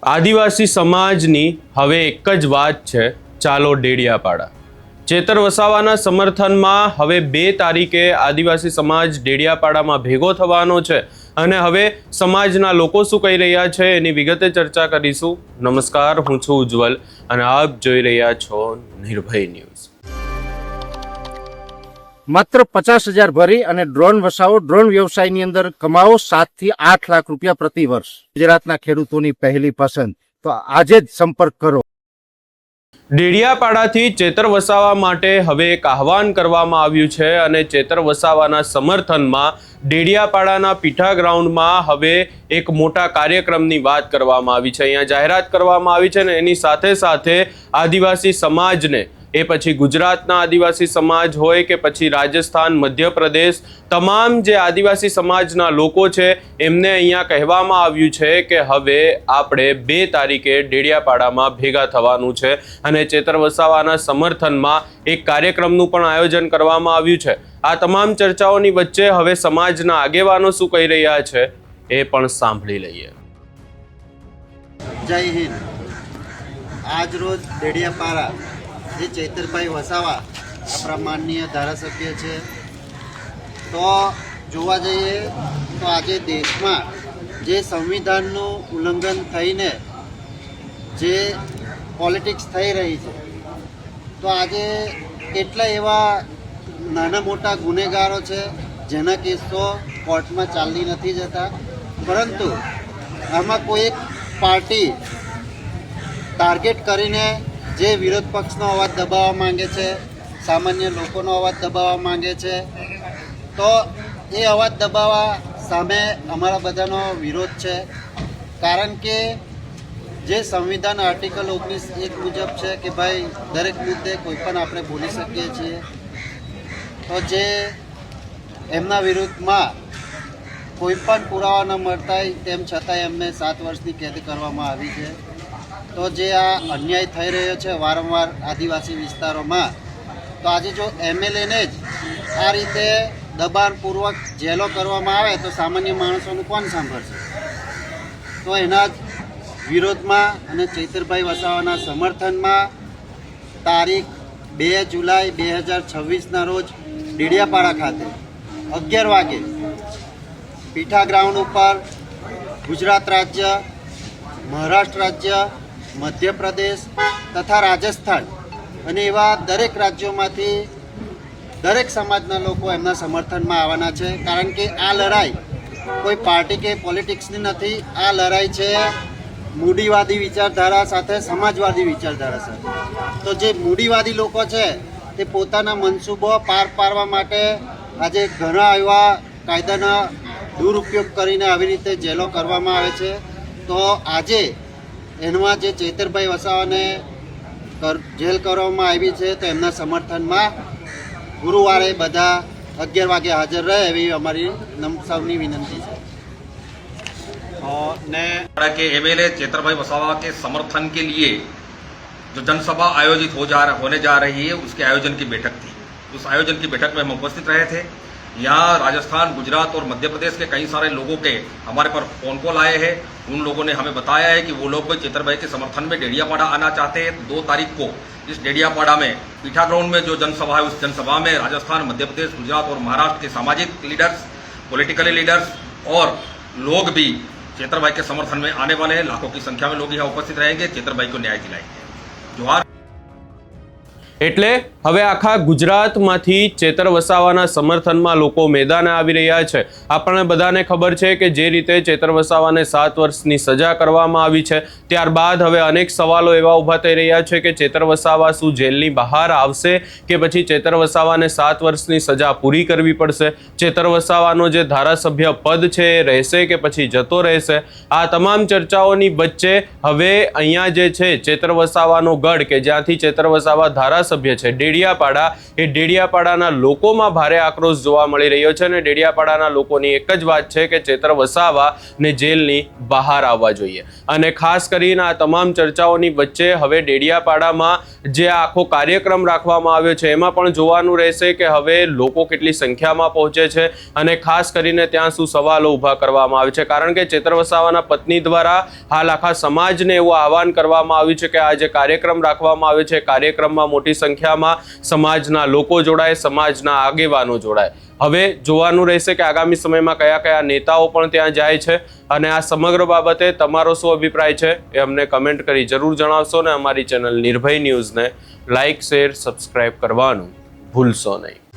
આદિવાસી સમાજની હવે એક જ વાત છે, ચાલો ડેડિયાપાડા। ચેતર વસાવાના સમર્થનમાં હવે 2 તારીખે આદિવાસી સમાજ ડેડિયાપાડામાં ભેગો થવાનો છે અને હવે સમાજના લોકો શું કહી રહ્યા છે એની વિગતે ચર્ચા કરીશું। નમસ્કાર, હું છું ઉજ્જવલ અને આપ જોઈ રહ્યા છો નિર્ભય ન્યૂઝ। માત્ર 50,000 ભરી અને ડ્રોન વસાવો, ડ્રોન વ્યવસાયની અંદર કમાવો 7 થી 8 લાખ રૂપિયા પ્રતિ વર્ષ। ગુજરાતના ખેડૂતોની પહેલી પસંદ, તો આજે જ સંપર્ક કરો। ડેડિયાપાડાથી ચેતર વસાવા માટે હવે એક આહવાન કરવામાં આવ્યું છે અને ચેતર વસાવાના સમર્થનમાં ડેડિયાપાડાના પીઠા ગ્રાઉન્ડમાં હવે એક મોટા કાર્યક્રમની વાત કરવામાં આવી છે। અહીંયા જાહેરાત કરવામાં આવી છે અને એની સાથે સાથે આદિવાસી સમાજને, એ પછી ગુજરાતના આદિવાસી સમાજ હોય કે પછી રાજસ્થાન, મધ્યપ્રદેશ, તમામ જે આદિવાસી સમાજના લોકો છે એમને અહીંયા કહેવામાં આવ્યું છે કે હવે આપણે 2 તારીખે ડેડિયાપાડામાં ભેગા થવાનું છે અને ચેતર વસાવાના સમર્થનમાં એક કાર્યક્રમનું પણ આયોજન કરવામાં આવ્યું છે। આ તમામ ચર્ચાઓની વચ્ચે હવે સમાજના આગેવાનો શું કહી રહ્યા છે એ પણ સાંભળી લઈએ। જય હિન્દ। આજ રોજ ડેડિયાપાડા જે ચૈતરભાઈ વસાવા આપણા માનનીય ધારાસભ્ય છે, તો જોવા જઈએ તો આજે દેશમાં જે સંવિધાનનું ઉલ્લંઘન થઈને જે પોલિટિક્સ થઈ રહી છે, તો આજે કેટલા એવા નાના મોટા ગુનેગારો છે જેના કેસો કોર્ટમાં ચાલી નથી જતા, પરંતુ આમાં કોઈ એક પાર્ટી ટાર્ગેટ કરીને જે વિરોધ પક્ષનો અવાજ દબાવવા માંગે છે, સામાન્ય લોકોનો અવાજ દબાવવા માંગે છે, તો એ અવાજ દબાવવા સામે અમારા બધાનો વિરોધ છે। કારણ કે જે સંવિધાન આર્ટિકલ 19(1) મુજબ છે કે ભાઈ દરેક મુદ્દે કોઈ પણ આપણે બોલી શકીએ છીએ, તો જે એમના વિરુદ્ધમાં કોઈ પણ પુરાવા ન મળતા તેમ છતાં એમને 7 વર્ષની કેદ કરવામાં આવી છે। તો જે આ અન્યાય થઈ રહ્યો છે વારંવાર આદિવાસી વિસ્તારોમાં, તો આજે જો એમએલએને જ આ રીતે દબાણપૂર્વક જેલો કરવામાં આવે તો સામાન્ય માણસોનું કોણ સાંભળશે? તો એના જ વિરોધમાં અને ચૈતરભાઈ વસાવાના સમર્થનમાં તારીખ 2 જુલાઈ 2026ના રોજ ડેડિયાપાડા ખાતે 11 વાગે પીઠા ગ્રાઉન્ડ ઉપર ગુજરાત રાજ્ય, મહારાષ્ટ્ર રાજ્ય, મધ્યપ્રદેશ તથા રાજસ્થાન અને એવા દરેક રાજ્યોમાંથી દરેક સમાજના લોકો એમના સમર્થનમાં આવવાના છે। કારણ કે આ લડાઈ કોઈ પાર્ટી કે પોલિટિક્સની નથી, આ લડાઈ છે મૂડીવાદી વિચારધારા સાથે, સમાજવાદી વિચારધારા સાથે। તો જે મૂડીવાદી લોકો છે તે પોતાના મનસૂબો પાર પાડવા માટે આજે ઘણા એવા કાયદાના દુરુપયોગ કરીને આવી રીતે જેલો કરવામાં આવે છે। તો આજે એમાં જે ચૈતરભાઈ વસાવાને જેલ કરવામાં આવી છે, તો એમના સમર્થનમાં ગુરુવારે બધા 11 વાગે હાજર રહે એવી અમારી સૌની વિનંતી છે। के एमएलए चेतरभाई वसावा के समर्थन के लिए जो जनसभा आयोजित होने जा रही है, उसके आयोजन की बैठक थी। उस आयोजन की बैठक में हम उपस्थित रहे थे। यहाँ राजस्थान, गुजरात और मध्य प्रदेश के कई सारे लोगों के हमारे पर फोन कॉल आए हैं। उन लोगों ने हमें बताया है कि वो लोग चेतरभाई के समर्थन में डेडियापाड़ा आना चाहते हैं। 2 तारीख को इस डेडियापाड़ा में पीठा ग्राउंड में जो जनसभा है, उस जनसभा में राजस्थान, मध्य प्रदेश, गुजरात और महाराष्ट्र के सामाजिक लीडर्स, पॉलिटिकली लीडर्स और लोग भी चेतरभाई के समर्थन में आने वाले हैं। लाखों की संख्या में लोग यहाँ उपस्थित रहेंगे, चेतरभाई को न्याय दिलाएंगे। जोहार। એટલે હવે આખા ગુજરાતમાંથી ચેતર વસાવાના સમર્થનમાં લોકો મેદાને આવી રહ્યા છે। આપણને બધાને ખબર છે કે જે રીતે ચેતર વસાવાને 7 વર્ષની સજા કરવામાં આવી છે, ત્યારબાદ હવે અનેક સવાલો એવા ઊભા થઈ રહ્યા છે કે ચેતર વસાવા શું જેલની બહાર આવશે કે પછી ચેતર વસાવાને 7 વર્ષની સજા પૂરી કરવી પડશે? ચેતર વસાવાનો જે ધારાસભ્ય પદ છે એ રહેશે કે પછી જતો રહેશે? આ તમામ ચર્ચાઓની વચ્ચે હવે અહીંયા જે છે ચેતર વસાવાનો ગઢ, કે જ્યાંથી ચેતર વસાવા ધારાસભ્ય ધારાસભ્ય છે ડેડિયાપાડા, એ ડેડિયાપાડાના લોકોમાં ભારે આક્રોશ જોવા મળી રહ્યો છે અને ડેડિયાપાડાના લોકોની એક જ વાત છે કે ચેતર વસાવાને જેલની બહાર આવવા જોઈએ. અને ખાસ કરીને આ તમામ ચર્ચાઓની વચ્ચે હવે ડેડિયાપાડામાં જે આખો કાર્યક્રમ રાખવામાં આવ્યો છે એમાં પણ જોવાનું રહેશે કે હવે લોકો કેટલી સંખ્યામાં પહોંચે છે અને ખાસ કરીને ત્યાં શું સવાલો ઊભા કરવામાં આવે છે. કારણ કે ચેતર વસાવાના પત્ની દ્વારા હાલ આખા સમાજને એવું આહવાન કરવામાં આવ્યું છે કે આ જે કાર્યક્રમ રાખવામાં આવ્યો છે, કાર્યક્રમમાં મોટી સંખ્યામાં સમાજના લોકો જોડાય, સમાજના આગેવાનો જોડાય. હવે જોવાનું રહેશે કે આગામી સમયમાં કયા કયા નેતાઓ પણ ત્યાં જાય છે અને આ સમગ્ર બાબતે તમારો શું અભિપ્રાય છે એ અમને કમેન્ટ કરી જરૂર જણાવશો ને અમારી ચેનલ નિર્ભય ન્યૂઝને લાઇક, શેર, સબસ્ક્રાઇબ કરવાનું ભૂલશો નહીં.